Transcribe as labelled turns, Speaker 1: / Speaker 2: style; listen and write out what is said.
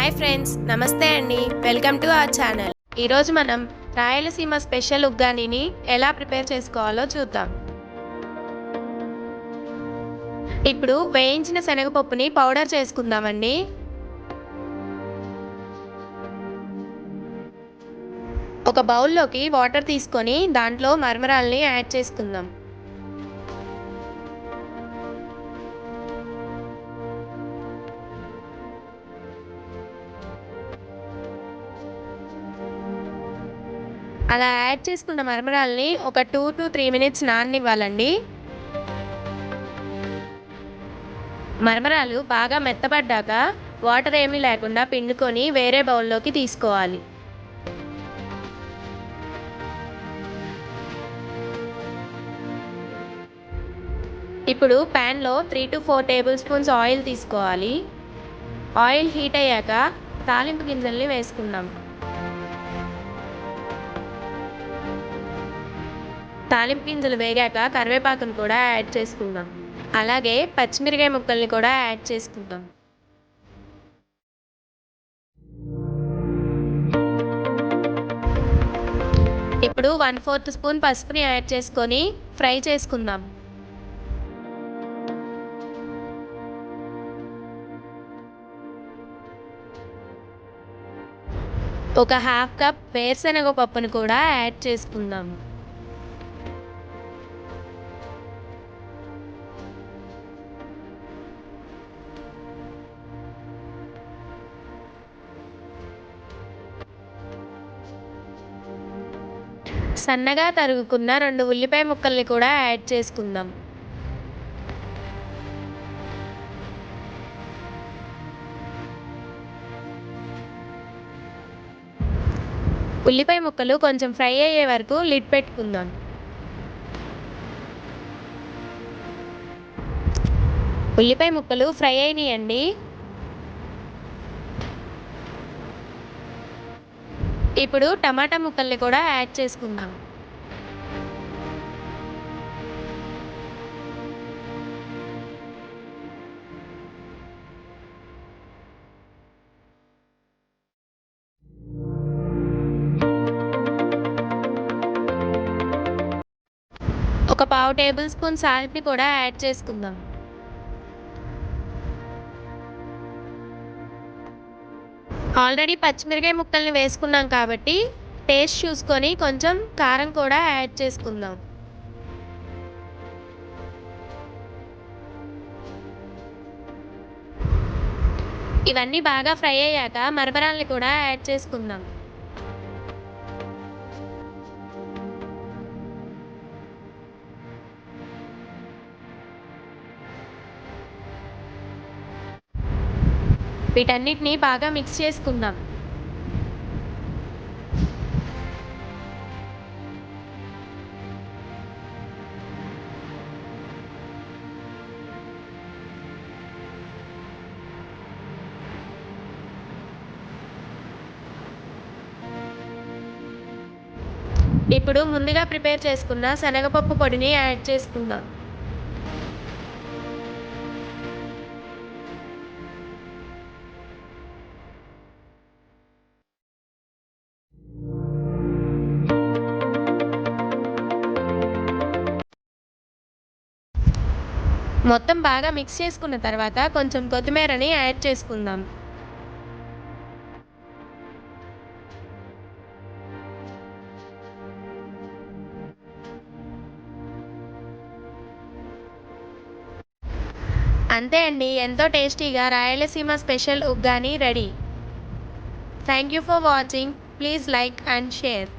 Speaker 1: Hi friends, నమస్తే అండి. Welcome to our channel. ఈరోజు మనం రాయలసీమ స్పెషల్ ఉగ్గానిని ఎలా ప్రిపేర్ చేసుకోవాలో చూద్దాం. ఇప్పుడు వేయించిన శనగపప్పుని పౌడర్ చేసుకుందామండి. ఒక బౌల్లోకి వాటర్ తీసుకొని దాంట్లో మరమరాల్ని యాడ్ చేసుకుందాం. అలా యాడ్ చేసుకున్న మరమరాల్ని ఒక 2 to 3 మినిట్స్ నాననివ్వాలండి. మరమరాలు బాగా మెత్తబడ్డాక వాటర్ ఏమీ లేకుండా పిండుకొని వేరే బౌల్లోకి తీసుకోవాలి. ఇప్పుడు ప్యాన్లో 3 to 4 టేబుల్ స్పూన్స్ ఆయిల్ తీసుకోవాలి. ఆయిల్ హీట్ అయ్యాక తాలింపు గింజల్ని వేసుకుందాం. తాలింపు గింజలు వేగాక కరివేపాకును కూడా యాడ్ చేసుకుందాం. అలాగే పచ్చిమిరకాయ ముక్కల్ని కూడా యాడ్ చేసుకుందాం. ఇప్పుడు 1/4 స్పూన్ పసుపుని యాడ్ చేసుకొని ఫ్రై చేసుకుందాం. ఒక హాఫ్ కప్ వేరుశనగ పప్పును కూడా యాడ్ చేసుకుందాం. సన్నగా తరుగుకున్న 2 ఉల్లిపాయ ముక్కల్ని కూడా యాడ్ చేసుకుందాం. ఉల్లిపాయ ముక్కలు కొంచెం ఫ్రై అయ్యే వరకు లిడ్ పెట్టుకుందాం. ఉల్లిపాయ ముక్కలు ఫ్రై అయినాయండి. ఇప్పుడు టమాటా ముక్కల్ని కూడా యాడ్ చేసుకుందాం. ఒక పావు టేబుల్ స్పూన్ సాల్ట్ని కూడా యాడ్ చేసుకుందాం. ఆల్రెడీ పచ్చిమిరకాయ ముక్కల్ని వేసుకున్నాం కాబట్టి టేస్ట్ చూసుకొని కొంచెం కారం కూడా యాడ్ చేసుకుందాం. ఇవన్నీ బాగా ఫ్రై అయ్యాక మరమరాల్ని కూడా యాడ్ చేసుకుందాం. వీటన్నిటిని బాగా మిక్స్ చేసుకుందాం. ఇప్పుడు ముందుగా ప్రిపేర్ చేసుకున్న శనగపప్పు పొడిని యాడ్ చేసుకుందాం. మొత్తం బాగా మిక్స్ చేసుకున్న తర్వాత కొంచెం కొత్తిమీరని యాడ్ చేసుకుందాం. అంతే అండి, ఎంతో టేస్టీగా Rayalaseema special uggani ready. Thank you for watching. Please like and share.